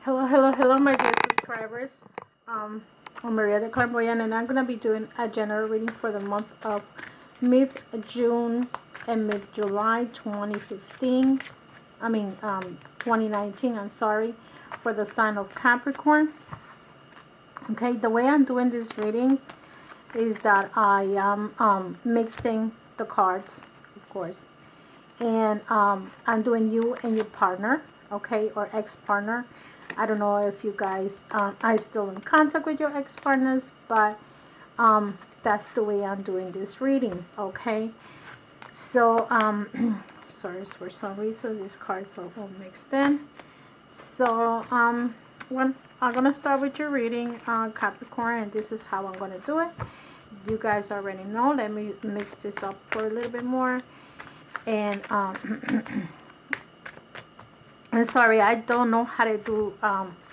Hello, my dear subscribers. I'm Maria the Clairvoyant, and I'm gonna be doing a general reading for the month of mid-June and mid-July 2015. 2019. I'm sorry, for the sign of Capricorn. Okay, the way I'm doing these readings is that I am mixing the cards, of course, and I'm doing you and your partner, okay, or ex-partner. I don't know if you guys are still in contact with your ex-partners, but that's the way I'm doing these readings, okay? So, sorry, for some reason these cards are all mixed in. So, when I'm going to start with your reading, Capricorn, and this is how I'm going to do it. You guys already know. Let me mix this up for a little bit more. And I'm sorry, I don't know how to do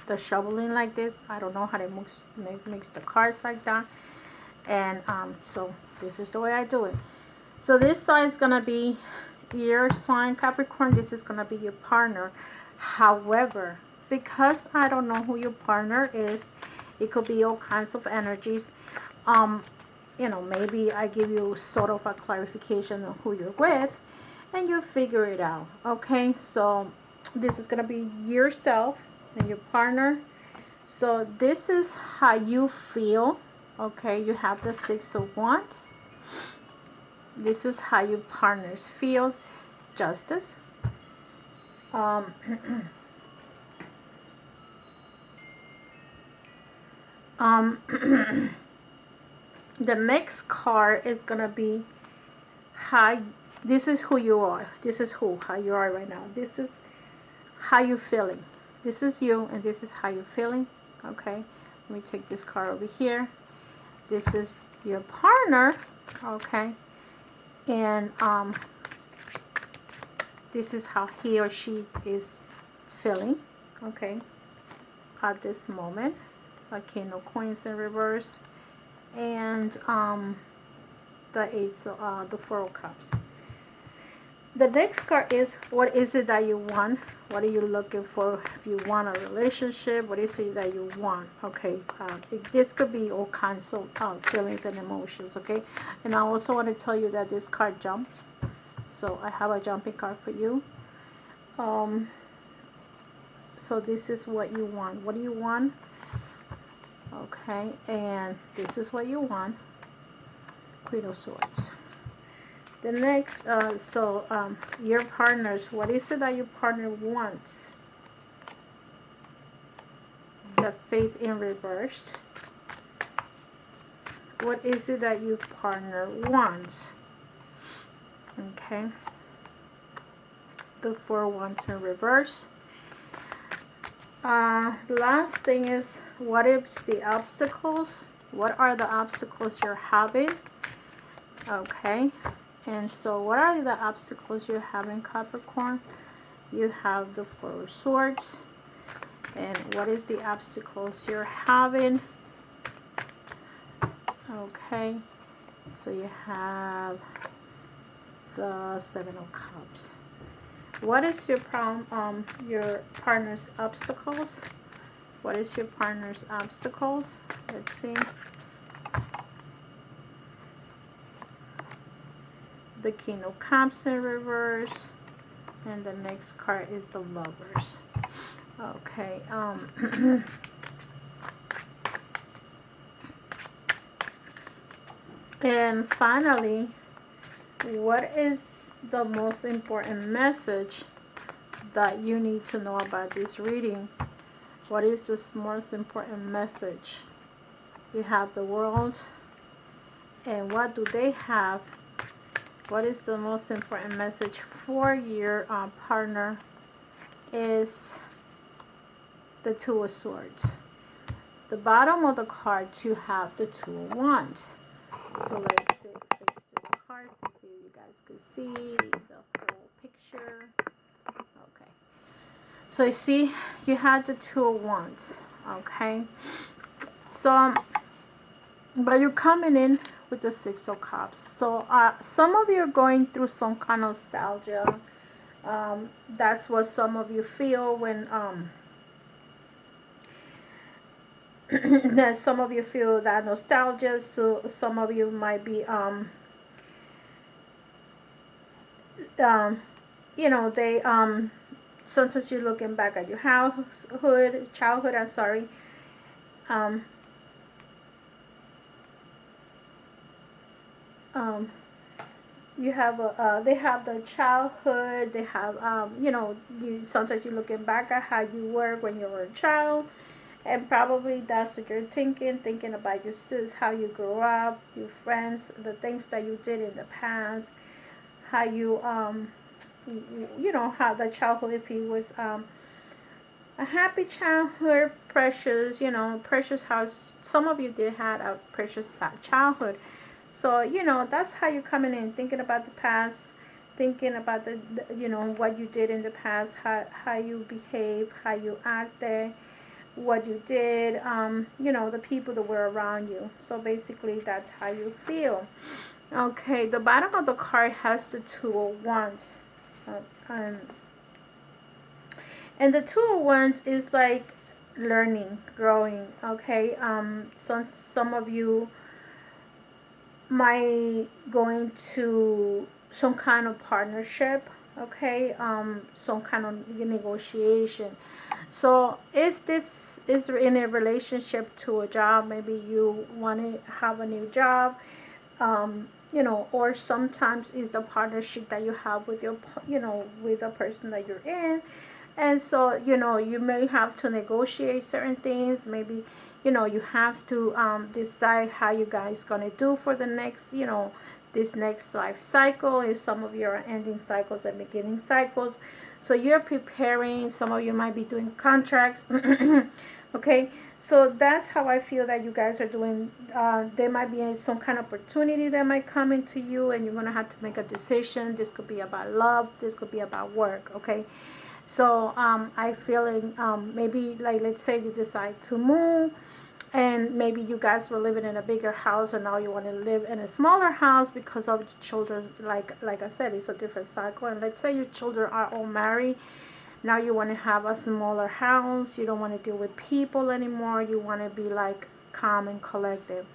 the shoveling like this. I don't know how to mix the cards like that. And so this is the way I do it. So this side is going to be your sign, Capricorn. This is going to be your partner. However, because I don't know who your partner is, it could be all kinds of energies. Maybe I give you sort of a clarification of who you're with, and you figure it out. Okay, so this is going to be yourself and your partner. So this is how you feel. Okay, you have the Six of Wands. This is how your partner feels. Justice. The next card is going to be how. This is who you are. This is how you are right now. This is how you're feeling. This is you, and this is how you're feeling. Okay, let me take this card over here. This is your partner. Okay, and this is how he or she is feeling. Okay, at this moment. A King of Coins in reverse, and the Ace, the Four of Cups. The next card is, what is it that you want? What are you looking for? If you want a relationship, what is it that you want? Okay, this could be all kinds of feelings and emotions, okay? And I also want to tell you that this card jumped. So I have a jumping card for you. So this is what you want. What do you want? Okay, and this is what you want. Queen of Swords. The next, your partners, what is it that your partner wants? The Faith in reverse. What is it that your partner wants? Okay. The Four of Wands in reverse. Last thing is, what is the obstacles? What are the obstacles you're having? Okay. And so what are the obstacles you're having, Capricorn? You have the Four of Swords. And what is the obstacles you're having? Okay. So you have the Seven of Cups. What is your problem? Your partner's obstacles? What is your partner's obstacles? Let's see. The King of Cups in reverse, and the next card is the Lovers. Okay. And finally, what is the most important message that you need to know about this reading? What is this most important message? You have the World, and what do they have? What is the most important message for your partner? Is the Two of Swords. The bottom of the cards, you have the Two of Wands. So let's fix this card so you guys can see the whole picture. Okay. So you see, you had the Two of Wands. Okay. So, but you're coming in with the Six of Cups. So some of you are going through some kind of nostalgia. That's what some of you feel when That some of you feel that nostalgia, so some of you might be they sometimes you're looking back at your childhood, I'm sorry. um, um, you have they have the childhood, they have you sometimes you're looking back at how you were when you were a child, and probably that's what you're thinking about your sis, how you grew up, your friends, the things that you did in the past, how you how the childhood, if he was a happy childhood, precious, precious house. Some of you did had a precious childhood. So, that's how you're coming in, thinking about the past, thinking about what you did in the past, how you behave, how you acted, what you did, the people that were around you. So basically, that's how you feel. Okay, the bottom of the card has the Two of Wands. Um, and the Two of Wands is like learning, growing. Okay, some of you might go into some kind of partnership. Okay, some kind of negotiation. So if this is in a relationship to a job, maybe you want to have a new job, or sometimes is the partnership that you have with with the person that you're in. And so, you may have to negotiate certain things. Maybe, you have to decide how you guys going to do for the next, this next life cycle. Is some of you are ending cycles and beginning cycles. So you're preparing. Some of you might be doing contracts. Okay. So that's how I feel that you guys are doing. There might be some kind of opportunity that might come into you, and you're going to have to make a decision. This could be about love. This could be about work. Okay. So I feeling maybe, like, let's say you decide to move, and maybe you guys were living in a bigger house, and now you want to live in a smaller house because of children. Like I said, it's a different cycle. And let's say your children are all married. Now you want to have a smaller house. You don't want to deal with people anymore. You want to be like calm and collective.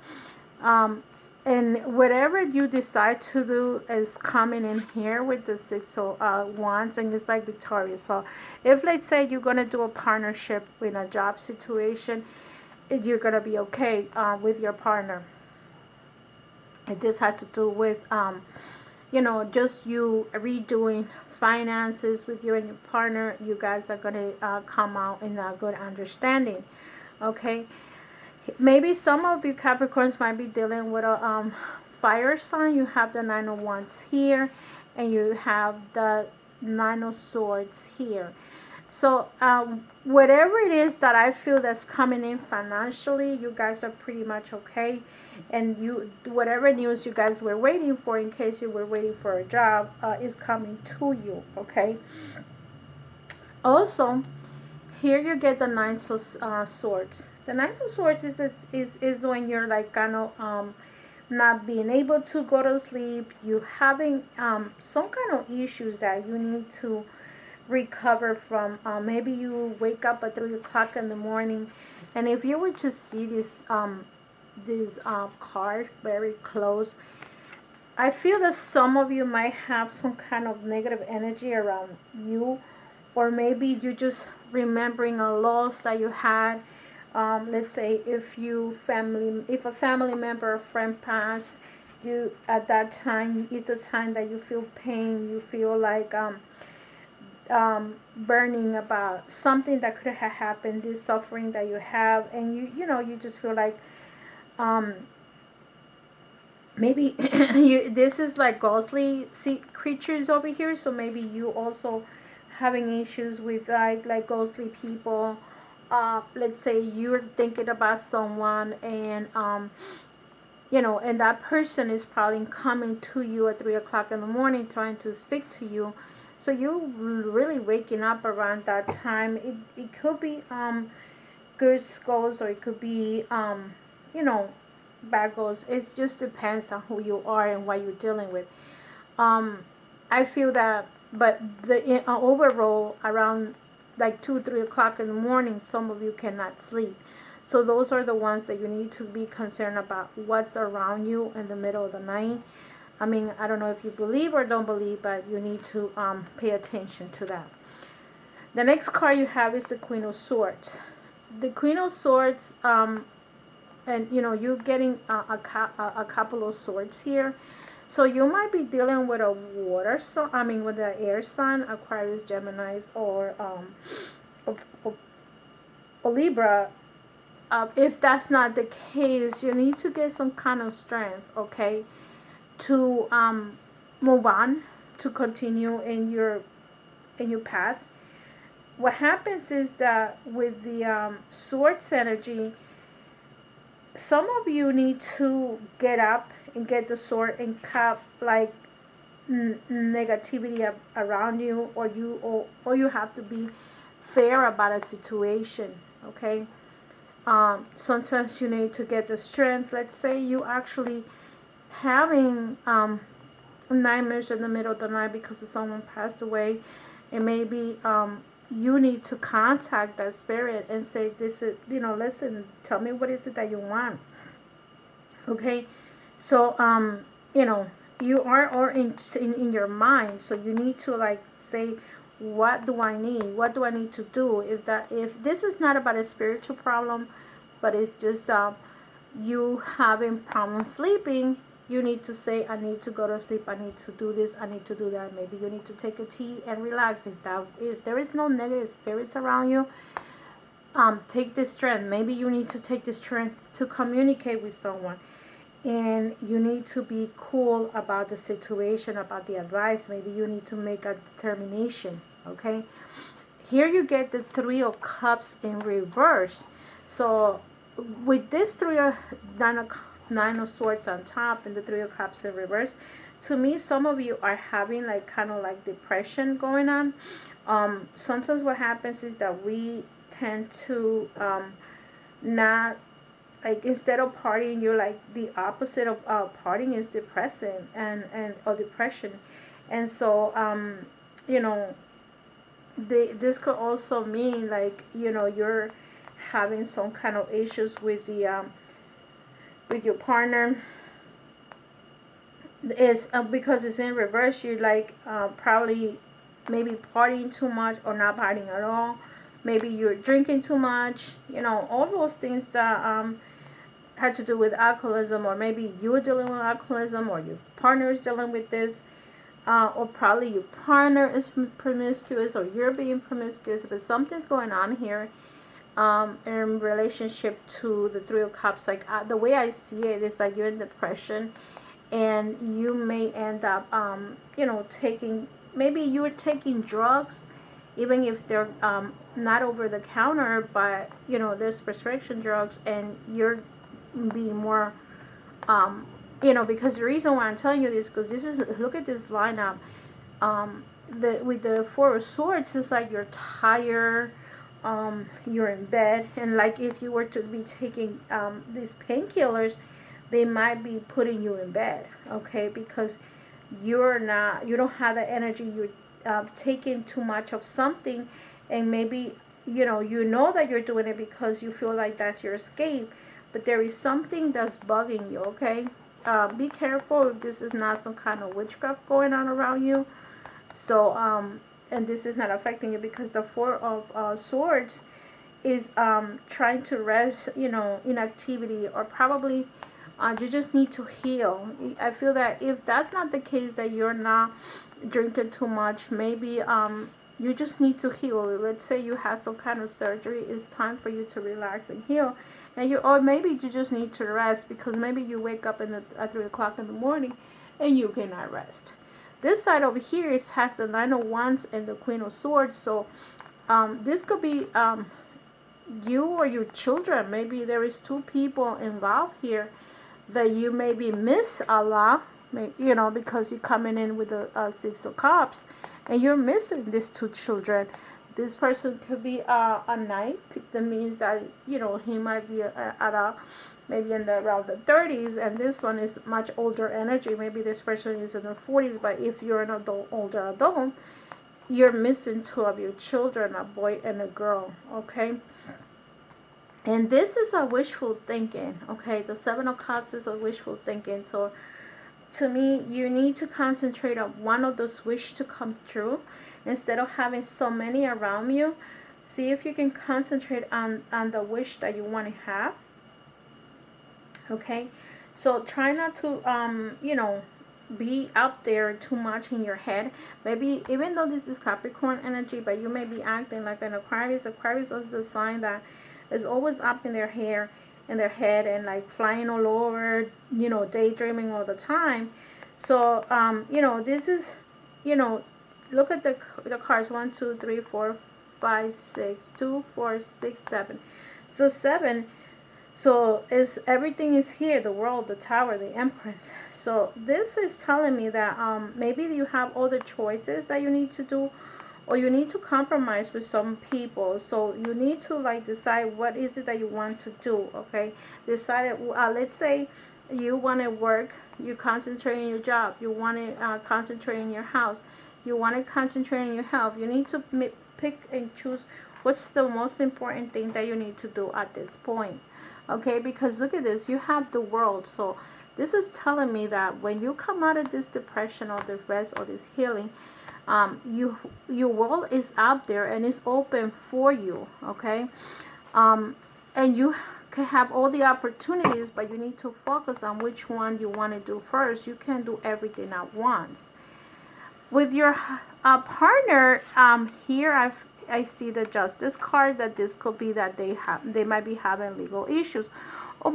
Um, and whatever you decide to do is coming in here with the Six of Wands, and it's like victorious. So if, let's say, you're going to do a partnership in a job situation, you're going to be okay with your partner. And this had to do with just you redoing finances with you and your partner. You guys are going to come out in a good understanding. Okay. Maybe some of you Capricorns might be dealing with a fire sign. You have the Nine of Wands here, and you have the Nine of Swords here. So whatever it is that I feel that's coming in financially, you guys are pretty much okay. And whatever news you guys were waiting for, in case you were waiting for a job, is coming to you. Okay. Also, here you get the Nine of Swords. The Nine of Swords is when you're like kind of not being able to go to sleep. You having some kind of issues that you need to recover from. Maybe you wake up at 3 o'clock in the morning, and if you were to see this card very close, I feel that some of you might have some kind of negative energy around you, or maybe you just remembering a loss that you had. Let's say if a family member or friend passed, you at that time is the time that you feel pain. You feel like burning about something that could have happened, this suffering that you have, and you just feel like um, maybe this is like ghostly creatures over here. So maybe you also having issues with like ghostly people. Let's say you're thinking about someone, and and that person is probably coming to you at 3 o'clock in the morning trying to speak to you. So you really waking up around that time. It could be good goals, or it could be you know bad goals. It just depends on who you are and what you're dealing with. um I feel that, but the overall around like 2 3 o'clock in the morning, some of you cannot sleep. So those are the ones that you need to be concerned about, what's around you in the middle of the night. I mean, I don't know if you believe or don't believe, but you need to pay attention to that. The next card you have is the Queen of Swords. The Queen of Swords, and you know, you're getting a couple of swords here. So you might be dealing with a water sign, I mean with the air sign, Aquarius, Gemini, or Libra. If that's not the case, you need to get some kind of strength, okay, to move on, to continue in your path. What happens is that with the swords energy, some of you need to get up and get the sword and cut like negativity around you, or you have to be fair about a situation, okay. Sometimes you need to get the strength. Let's say you actually having nightmares in the middle of the night because someone passed away, and maybe you need to contact that spirit and say, this is, you know, listen, tell me what is it that you want, okay. So you know, you are all in your mind, so you need to like say, what do I need, what do I need to do? If this is not about a spiritual problem, but it's just you having problems sleeping, you need to say, I need to go to sleep, I need to do this, I need to do that. Maybe you need to take a tea and relax. If there is no negative spirits around you, take this strength. Maybe you need to take this strength to communicate with someone, and you need to be cool about the situation, about the advice. Maybe you need to make a determination, okay. Here you get the Three of Cups in reverse. So with this Nine of Swords on top and the Three of Cups in reverse, to me, some of you are having like kind of like depression going on. Sometimes what happens is that we tend to not, like, instead of partying, you're like, the opposite of partying is depressing or depression. And so you know, this could also mean like, you know, you're having some kind of issues with your partner. Is because it's in reverse, you like probably maybe partying too much or not partying at all. Maybe you're drinking too much, you know, all those things that had to do with alcoholism, or maybe you're dealing with alcoholism, or your partner is dealing with this, or probably your partner is promiscuous, or you're being promiscuous, but something's going on here in relationship to the Three of Cups. Like the way I see it is like you're in depression, and you may end up you know, maybe you're taking drugs, even if they're not over the counter, but you know, there's prescription drugs, and you're being more you know, because the reason why I'm telling you this, because this is, look at this lineup, with the Four of Swords, it's like you're tired, you're in bed, and like if you were to be taking these painkillers, they might be putting you in bed, okay, because you don't have the energy, you're taking too much of something, and maybe you know that you're doing it because you feel like that's your escape, but there is something that's bugging you, okay. Be careful if this is not some kind of witchcraft going on around you. So and this is not affecting you, because the Four of Swords is trying to rest, you know, inactivity, or probably you just need to heal. I feel that if that's not the case, that you're not drinking too much, maybe you just need to heal. Let's say you have some kind of surgery, it's time for you to relax and heal, or maybe you just need to rest, because maybe you wake up at 3 o'clock in the morning and you cannot rest. This side over here has the Nine of Wands and the Queen of Swords. So this could be you or your children. Maybe there is two people involved here that you maybe miss a lot, you know, because you're coming in with the Six of Cups, and you're missing these two children. This person could be a knight. That means that, you know, he might be maybe around the 30s, and this one is much older energy. Maybe this person is in the 40s, but if you're an older adult, you're missing two of your children, a boy and a girl, okay. And this is a wishful thinking, okay? The Seven of Cups is a wishful thinking. So to me, you need to concentrate on one of those wish to come true instead of having so many around you. See if you can concentrate on the wish that you want to have, okay? So try not to be out there too much in your head. Maybe even though this is Capricorn energy, but you may be acting like an Aquarius. Aquarius is the sign that is always up in their hair, in their head, and like flying all over, daydreaming all the time. So this is, look at the cards. 1 2 3 4 5 6 2 4 6 7. So 7. So is everything is here, the world, the tower, the empress. So this is telling me that maybe you have other choices that you need to do, or you need to compromise with some people. So you need to like decide what is it that you want to do, okay? Decide, let's say you want to work, you concentrate on your job, you want to concentrate in your house, you want to concentrate on your health. You need to pick and choose what's the most important thing that you need to do at this point, okay? Because look at this, you have the world. So this is telling me that when you come out of this depression or the rest or this healing, your world is out there and it's open for you, okay? And you can have all the opportunities, but you need to focus on which one you want to do first. You can't do everything at once. With your partner, here I see the Justice card, that this could be that they might be having legal issues, or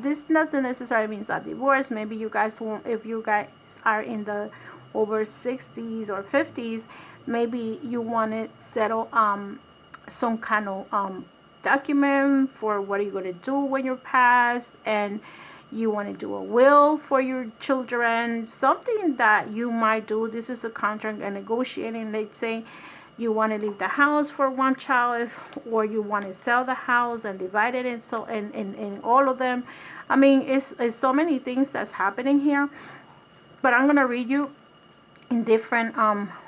this doesn't necessarily mean a divorce. Maybe you guys won't, if you guys are in the over 60s or 50s, maybe you want to settle some kind of document for what are you going to do when you're passed, and you want to do a will for your children, something that you might do. This is a contract and negotiating. Let's say you want to leave the house for one child, or you want to sell the house and divide it in all of them. I mean, it's so many things that's happening here, but I'm going to read you in different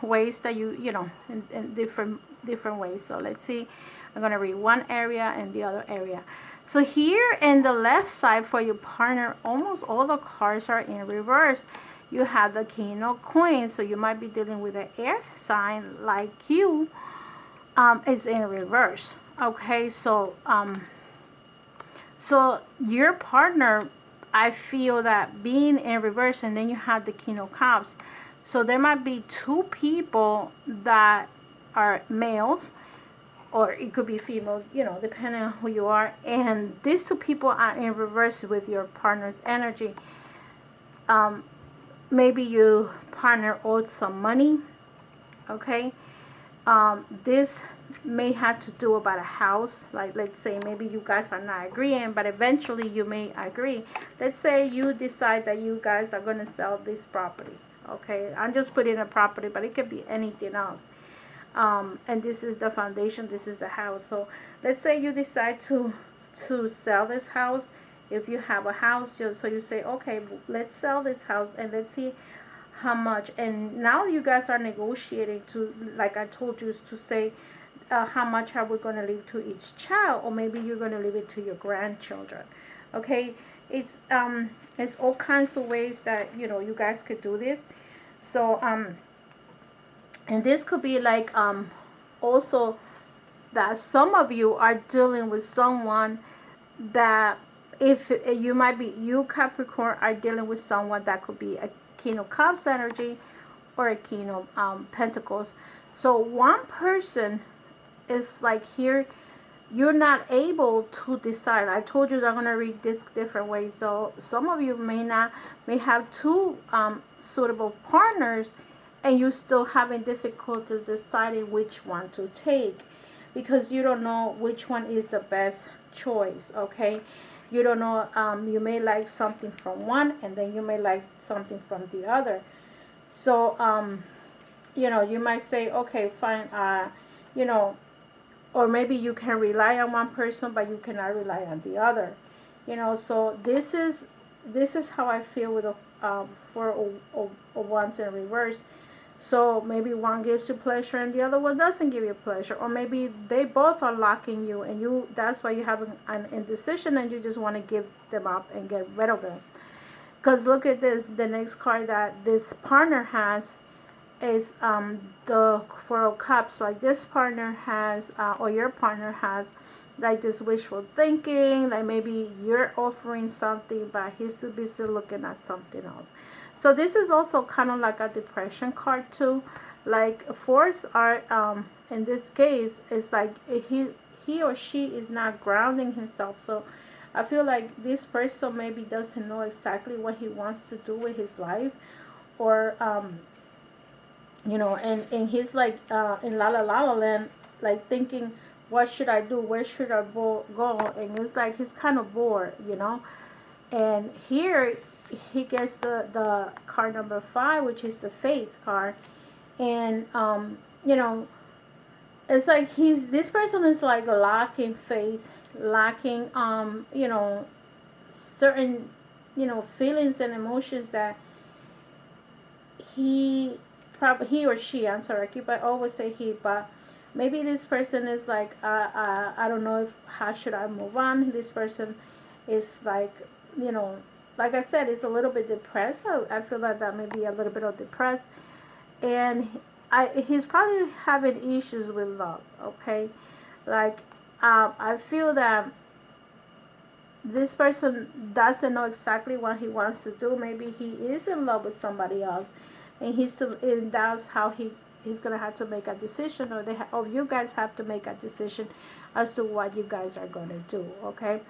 ways that in different ways. So let's see, I'm going to read one area and the other area. So here in the left side for your partner, almost all the cards are in reverse. You have the King of Coins, so you might be dealing with an earth sign like you, is in reverse, okay? So so your partner, I feel that being in reverse, and then you have the King of Cups. So there might be two people that are males, or it could be female, depending on who you are. And these two people are in reverse with your partner's energy. Maybe your partner owed some money, okay? This may have to do about a house. Like, let's say maybe you guys are not agreeing, but eventually you may agree. Let's say you decide that you guys are going to sell this property, okay? I'm just putting a property, but it could be anything else. And this is the foundation, this is the house. So let's say you decide to sell this house. If you have a house, so you say, okay, let's sell this house and let's see how much. And now you guys are negotiating to, like I told you, to say how much are we going to leave to each child, or maybe you're going to leave it to your grandchildren, okay? It's all kinds of ways that you guys could do this. So and this could be like also that some of you are dealing with someone that, if you Capricorn are dealing with someone that could be a King of Cups energy or a King of Pentacles. So one person is like here, you're not able to decide. I told you that I'm going to read this different ways. So some of you may have two suitable partners, and you're still having difficulties deciding which one to take, because you don't know which one is the best choice, okay? You don't know, you may like something from one, and then you may like something from the other. So you might say, okay, fine, or maybe you can rely on one person, but you cannot rely on the other. So this is how I feel with the 4 of Wands in reverse. So maybe one gives you pleasure and the other one doesn't give you pleasure, or maybe they both are locking you, and that's why you have an indecision and you just want to give them up and get rid of them. Because look at this, the next card that this partner has is the Four of Cups. Like this partner has, or your partner has, like this wishful thinking, like maybe you're offering something but he's too busy looking at something else. So this is also kind of like a depression card too. Like fours are, in this case, it's like he or she is not grounding himself. So I feel like this person maybe doesn't know exactly what he wants to do with his life, or and he's like in la land, like thinking, what should I do? Where should I go? And it's like he's kind of bored. And here he gets the card number 5, which is the Faith card. And it's like this person is like lacking faith, lacking certain feelings and emotions that he or she, I'm sorry, I always say he, but maybe this person is like, I don't know, how should I move on. This person is like, like I said, it's a little bit depressed. I feel like that may be a little bit of depressed, and he's probably having issues with love. Okay, like I feel that this person doesn't know exactly what he wants to do. Maybe he is in love with somebody else, and he's still in doubts how he's gonna have to make a decision, or you guys have to make a decision as to what you guys are gonna do. Okay,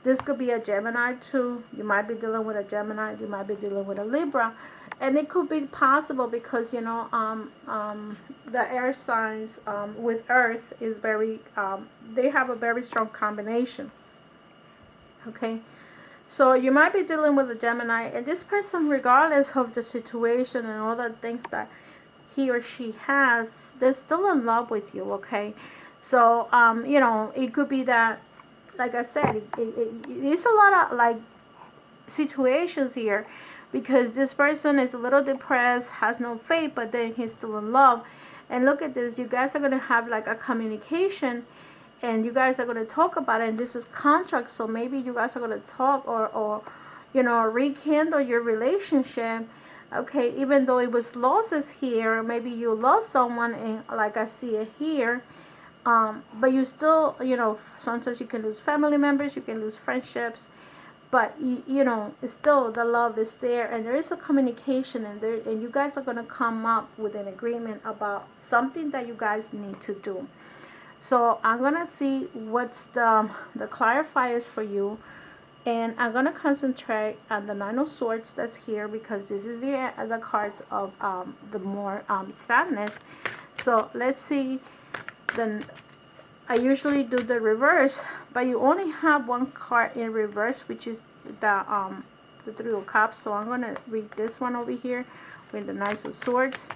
this could be a Gemini too. You might be dealing with a Gemini. You might be dealing with a Libra, and it could be possible because the air signs with Earth is very they have a very strong combination. Okay, so you might be dealing with a Gemini, and this person, regardless of the situation and all the things that he or she has, they're still in love with you. Okay, so it could be that, like I said, it's a lot of like situations here, because this person is a little depressed, has no faith, but then he's still in love. And look at this, you guys are going to have like a communication, and you guys are going to talk about it, and this is contract. So maybe you guys are going to talk, or rekindle your relationship. Okay, even though it was losses here, maybe you lost someone, and like I see it here, but you still, sometimes you can lose family members, you can lose friendships, but still the love is there, and there is a communication, and you guys are going to come up with an agreement about something that you guys need to do. So I'm going to see what's the clarifiers for you, and I'm going to concentrate on the Nine of Swords that's here, because this is the cards of the more sadness. So let's see. Then I usually do the reverse, but you only have one card in reverse, which is the Three of Cups. So I'm going to read this one over here with the Nine of Swords.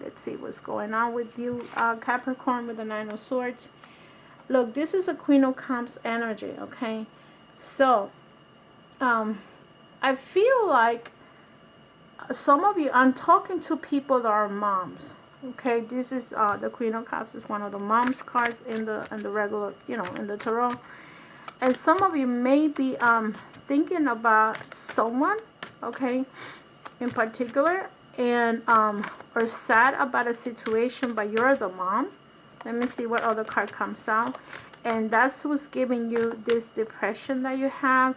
Let's see what's going on with you, Capricorn, with the Nine of Swords. Look, this is a Queen of Cups energy, okay? So, I feel like some of you, I'm talking to people that are moms, okay? This is the Queen of Cups is one of the moms cards in the regular, in the tarot. And some of you may be thinking about someone, okay, in particular, and or sad about a situation, but you're the mom. Let me see what other card comes out. And that's who's giving you this depression that you have.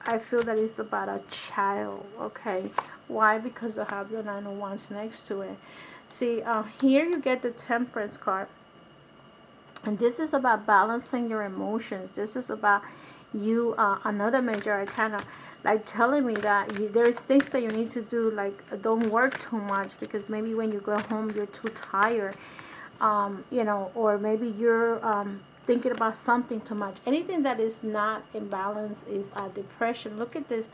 I feel that it's about a child, okay? Why? Because I have the Nine of Wands next to it. See, here you get the Temperance card. And this is about balancing your emotions. This is about you, another major arcana, like telling me that there's things that you need to do, like don't work too much, because maybe when you go home you're too tired, or maybe you're thinking about something too much. Anything that is not in balance is depression. Look at this.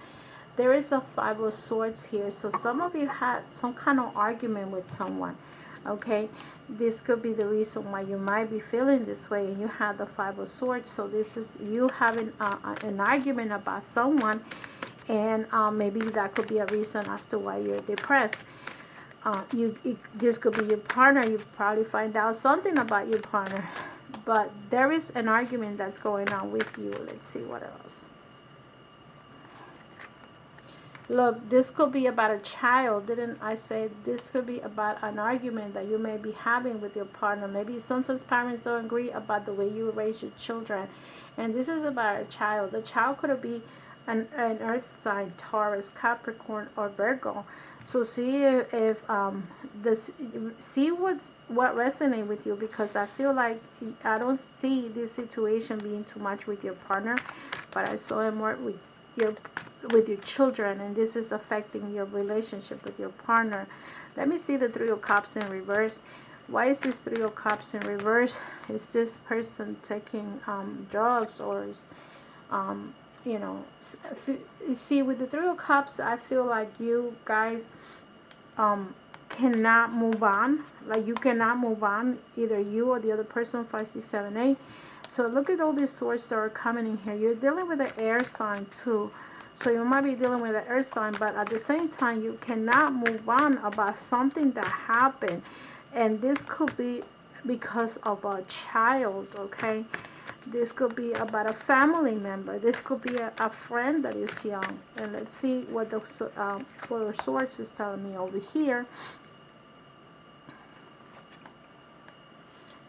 There is a Five of Swords here. So some of you had some kind of argument with someone, okay? This could be the reason why you might be feeling this way, and you have the Five of Swords. So this is you having an argument about someone, and maybe that could be a reason as to why you're depressed. this could be your partner. You probably find out something about your partner, but there is an argument that's going on with you. Let's see what else. Look, this could be about a child. Didn't I say this could be about an argument that you may be having with your partner? Maybe sometimes parents don't agree about the way you raise your children. And this is about a child. The child could be an earth sign, Taurus, Capricorn, or Virgo. So see if this, see what resonates with you, because I feel like I don't see this situation being too much with your partner, but I saw it more with your children, and this is affecting your relationship with your partner. Let me see the Three of Cups in reverse. Why is this Three of Cups in reverse? Is this person taking drugs, or you know, see, with the Three of Cups, I feel like you guys cannot move on. Like, you cannot move on, either you or the other person. 5, 6, 7, 8. So look at all these swords that are coming in here. You're dealing with an air sign too. So you might be dealing with an earth sign, but at the same time, you cannot move on about something that happened. And this could be because of a child, okay? This could be about a family member. This could be a friend that is young. And let's see what the Four of Swords is telling me over here.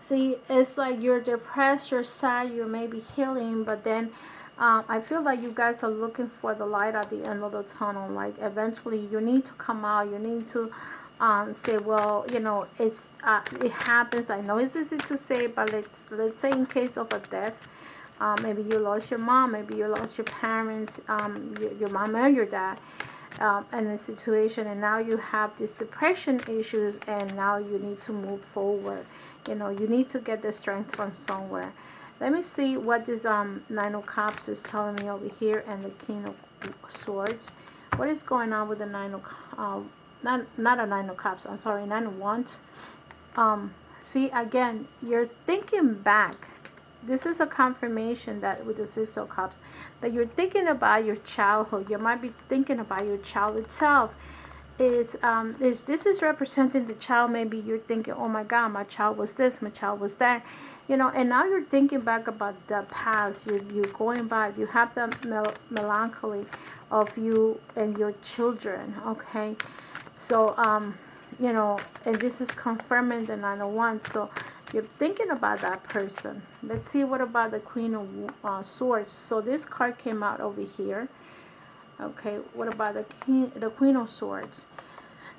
See, it's like you're depressed, you're sad, you may be healing, but then I feel like you guys are looking for the light at the end of the tunnel. Like, eventually you need to come out. You need to say, well, you know, it happens. I know it's easy to say, but let's say in case of a death, maybe you lost your mom, maybe you lost your parents, your mom or your dad, in a situation, and now you have these depression issues, and now you need to move forward. You know, you need to get the strength from somewhere. Let me see what this Nine of Cups is telling me over here, and the King of Swords. What is going on with the Nine of not a Nine of Cups, I'm sorry, Nine of Wands. See, again, you're thinking back. This is a confirmation that with the Six of Cups, that you're thinking about your childhood. You might be thinking about your child itself. This is representing the child. Maybe you're thinking, oh my God, my child was this, my child was that, you know, and now you're thinking back about the past. You're going back. You have the melancholy of you and your children, okay? So you know, and this is confirming the Nine of Wands. So you're thinking about that person. Let's see what about the Queen of Swords. So this card came out over here. Okay, what about the Queen of Swords?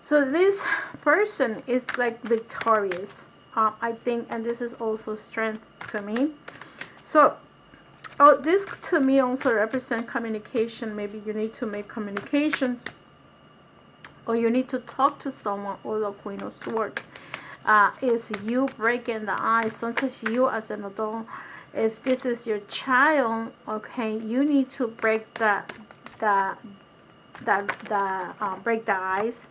So this person is like victorious, I think, and this is also strength to me. So this to me also represents communication. Maybe you need to make communications, or you need to talk to someone. Or the Queen of Swords is you breaking the ice. Sometimes you as an adult, if this is your child, okay, you need to break break the ice,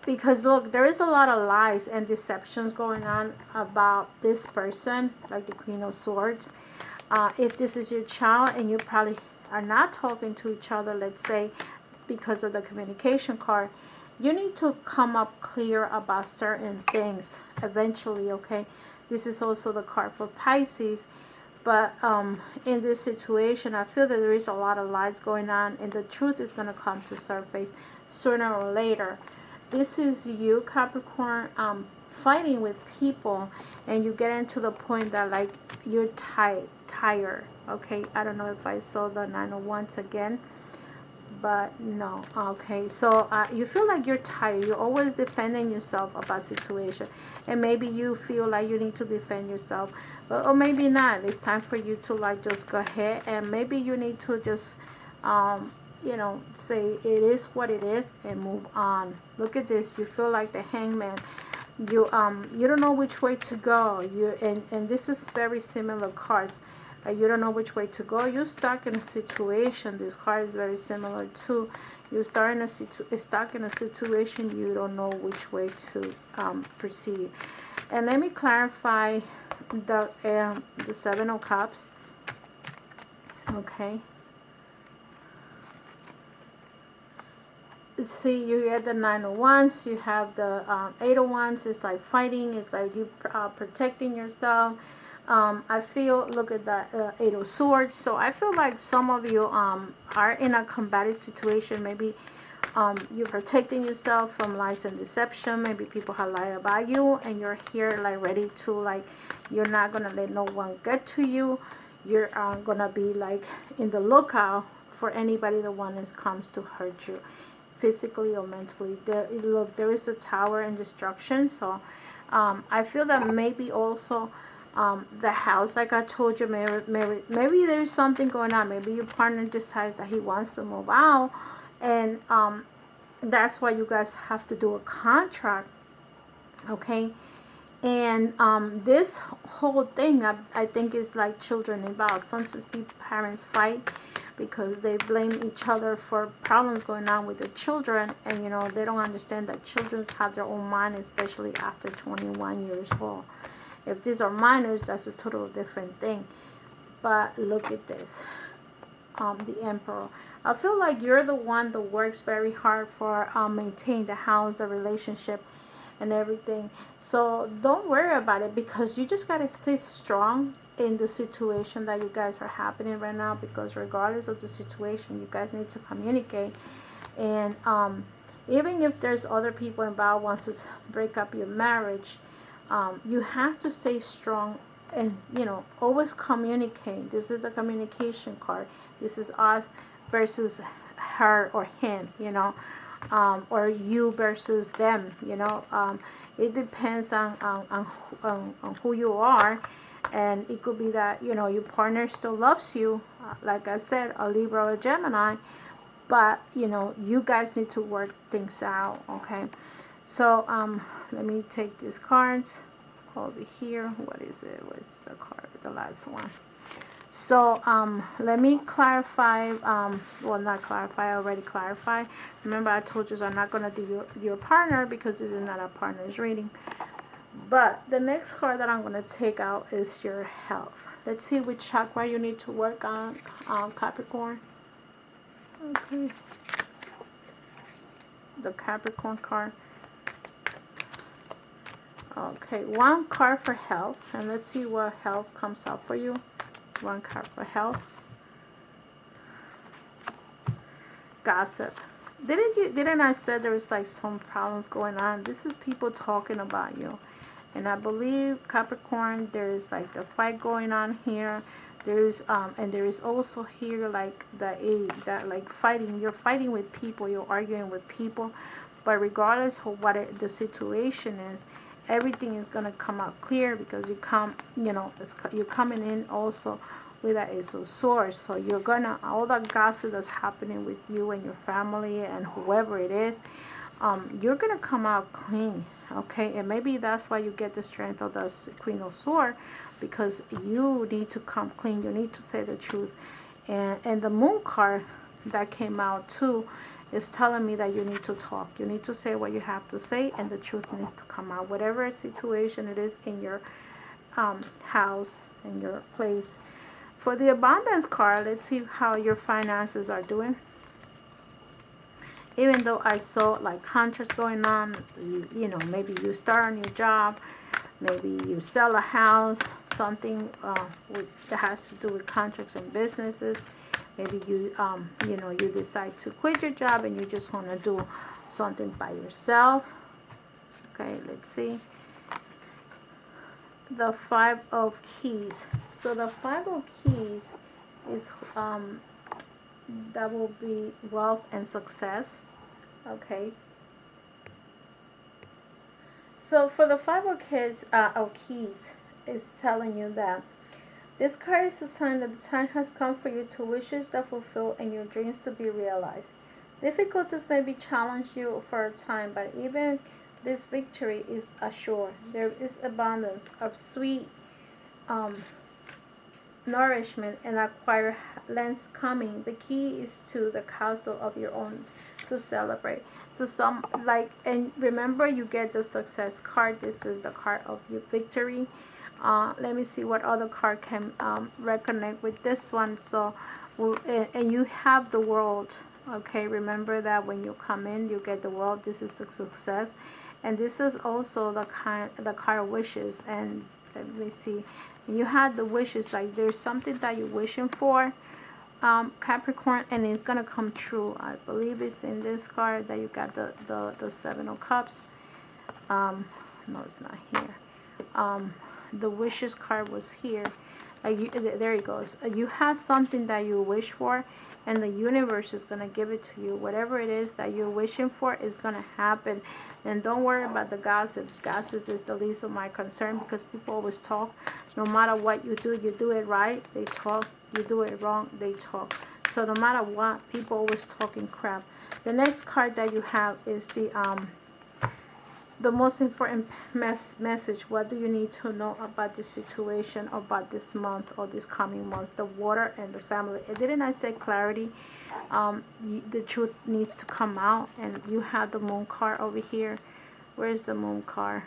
because look, there is a lot of lies and deceptions going on about this person, like the Queen of Swords. If this is your child and you probably are not talking to each other, let's say because of the communication card, you need to come up clear about certain things eventually, okay? This is also the card for Pisces. But in this situation, I feel that there is a lot of lies going on, and the truth is going to come to surface sooner or later. This is you, Capricorn, fighting with people, and you get into the point that, like, you're tired, okay? I don't know if I saw the Nine of Wands again, but no. Okay, so you feel like you're tired. You're always defending yourself about situation, and maybe you feel like you need to defend yourself, or maybe not. It's time for you to, like, just go ahead, and maybe you need to just you know, say it is what it is and move on. Look at this. You feel like the Hangman. You don't know which way to go. And this is very similar cards. You don't know which way to go. You're stuck in a situation. This card is very similar too. You're stuck in a situation. You don't know which way to proceed. And let me clarify the Seven of Cups. Okay. see, you get the 9 of Wands, you have the 8 of Wands. It's like fighting, it's like you protecting yourself. I feel, look at that 8 of Swords. So I feel like some of you are in a combative situation. Maybe you're protecting yourself from lies and deception. Maybe people have lied about you, and you're here like ready to, like, you're not gonna let no one get to you. You're gonna be like in the lookout for anybody that comes to hurt you, physically or mentally. Look, there is a tower and destruction. So I feel that maybe also the house, like I told you, maybe there's something going on. Maybe your partner decides that he wants to move out, and that's why you guys have to do a contract, okay? And this whole thing, I think, is like children involved. Sometimes parents fight because they blame each other for problems going on with the children, and they don't understand that children have their own mind, especially after 21 years old. If these are minors, that's a total different thing. But look at this, the Emperor. I feel like you're the one that works very hard for maintain the house, the relationship, and everything. So don't worry about it, because you just gotta stay strong in the situation that you guys are happening right now, because regardless of the situation, you guys need to communicate. And even if there's other people involved wants to break up your marriage, you have to stay strong and always communicate. This is the communication card. This is us versus her or him, or you versus them. It depends on who you are. And it could be that your partner still loves you, like I said, a Libra or a Gemini, but you guys need to work things out, okay? So let me take these cards over here. What is it? What's the card? The last one. So let me clarify. Well, not clarify. I already clarified. Remember, I told you I'm not going to do your partner, because this is not a partner's reading. But the next card that I'm going to take out is your health. Let's see which chakra you need to work on, Capricorn. Okay. The Capricorn card. Okay, one card for health, and let's see what health comes up for you. One card for health. Gossip. Didn't I say there was like some problems going on? This is people talking about you. And I believe, Capricorn, there's like the fight going on here. There's and there is also here like that like fighting. You're fighting with people. You're arguing with people. But regardless of what the situation is, everything is gonna come out clear, because you're coming in also with that Ace of Swords. So you're gonna, all that gossip that's happening with you and your family and whoever it is, you're gonna come out clean, okay? And maybe that's why you get the strength of the Queen of Swords, because you need to come clean. You need to say the truth. And the Moon card that came out too is telling me that you need to talk. You need to say what you have to say, and the truth needs to come out. Whatever situation it is in your house, in your place. For the Abundance card, let's see how your finances are doing. Even though I saw like contracts going on, maybe you start a new job, maybe you sell a house, something that has to do with contracts and businesses. Maybe you you decide to quit your job and you just want to do something by yourself. Okay, let's see. The Five of Keys. So the Five of Keys is that will be wealth and success. Okay. So for the Five of Keys is telling you that this card is a sign that the time has come for you to wishes that fulfill and your dreams to be realized. Difficulties may be challenge you for a time, but even this victory is assured. There is abundance of sweet nourishment and acquired lands coming. The key is to the castle of your own to celebrate. So and remember, you get the success card. This is the card of your victory. Let me see what other card can reconnect with this one. So and you have the world Okay, remember that when you come in, you get the world. This is a success. And this is also the card of wishes. And let me see. You had the wishes, like there's something that you're wishing for, Capricorn, and it's gonna come true. I believe it's in this card that you got the Seven of Cups. No, it's not here. The wishes card was here. There it goes. You have something that you wish for, and the universe is gonna give it to you. Whatever it is that you're wishing for is gonna happen. And don't worry about the gossip. Gossip is the least of my concern, because people always talk. No matter what you do it right, they talk. You do it wrong, they talk. So no matter what, people always talking crap. The next card that you have is the most important message. What do you need to know about this situation, about this month or this coming months? The water and the family. Didn't I say clarity? The truth needs to come out. And you have the moon card over here. Where's the moon card?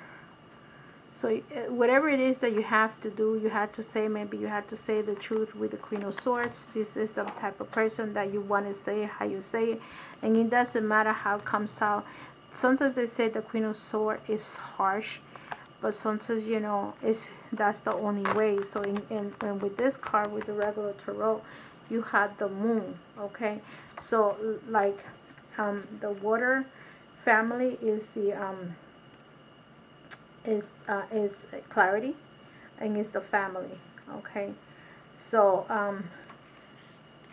So whatever it is that you have to do, you have to say, maybe you have to say the truth with the Queen of Swords. This is the type of person that you want to say how you say it. And it doesn't matter how it comes out. Sometimes they say the Queen of Swords is harsh, but sometimes, you know, that's the only way. So and with this card, with the regular tarot, you had the moon, okay? So like the water family is the is clarity, and is the family, okay? So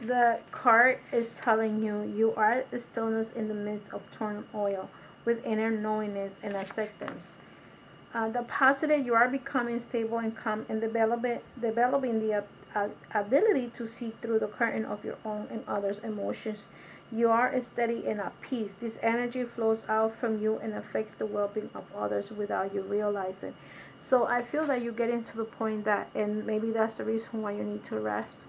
the card is telling you you are a stillness in the midst of turmoil, with inner knowingness and acceptance. The positive, you are becoming stable and calm, and developing the ability to see through the curtain of your own and others' emotions. You are steady and at peace. This energy flows out from you and affects the well-being of others without you realizing. So I feel that you're getting to the point that, and maybe that's the reason why you need to rest,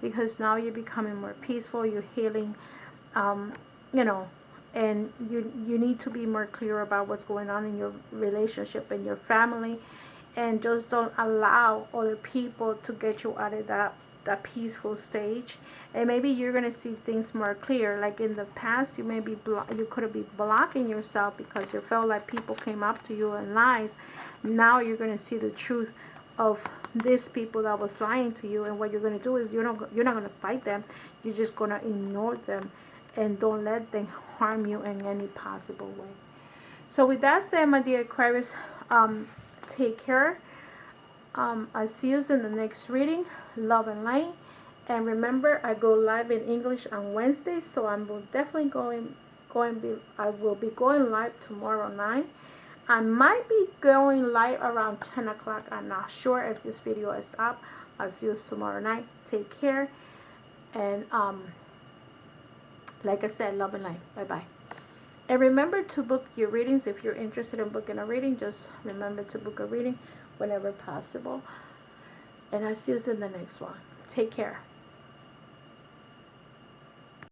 because now you're becoming more peaceful, you're healing, you know, and you need to be more clear about what's going on in your relationship and your family, and just don't allow other people to get you out of that peaceful stage. And maybe you're going to see things more clear. Like in the past, you could be blocking yourself because you felt like people came up to you and lies. Now you're going to see the truth of these people that was lying to you, and what you're going to do is you're not going to fight them. You're just going to ignore them and don't let them harm you in any possible way. So with that said, my dear Aquarius, take care. I'll see you in the next reading. Love and light. And remember, I go live in English on Wednesdays, so I'm definitely I will be going live tomorrow 9. I might be going live around 10 o'clock. I'm not sure if this video is up. I'll see you tomorrow night. Take care. And like I said, love and light. Bye-bye. And remember to book your readings. If you're interested in booking a reading, just remember to book a reading whenever possible. And I'll see you in the next one. Take care.